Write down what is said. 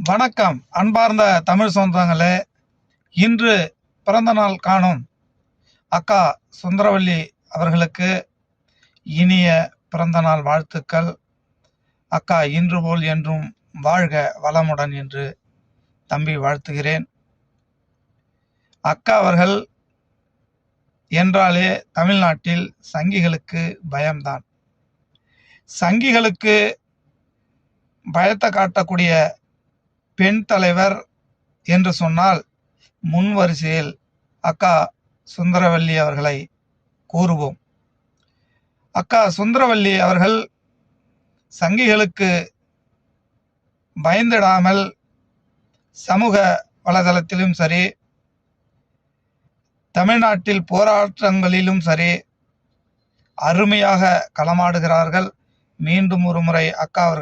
வணக்கம் அன்பார்ந்த தமிழ் சொந்தங்களே. இன்று பிறந்த நாள் காணும் அக்கா சுந்தரவல்லி அவர்களுக்கு இனிய பிறந்த நாள் வாழ்த்துக்கள். அக்கா இன்று போல் என்றும் வாழ்க வளமுடன் என்று தம்பி வாழ்த்துகிறேன். அக்கா அவர்கள் என்றாலே தமிழ்நாட்டில் சங்கிகளுக்கு பயம்தான். சங்கிகளுக்கு பயத்தை காட்டக்கூடிய பெண் தலைவர் என்று சொன்னால் முன் வரிசையில் அக்கா சுந்தரவல்லி அவர்களை கூறுவோம். அக்கா சுந்தரவல்லி அவர்கள் சங்கிகளுக்கு பயந்திடாமல் சமூக வலைதளத்திலும் சரி, தமிழ்நாட்டில் போராட்டங்களிலும் சரி அருமையாக களமாடுகிறார்கள். மீண்டும் ஒரு முறை அக்கா அவர்கள்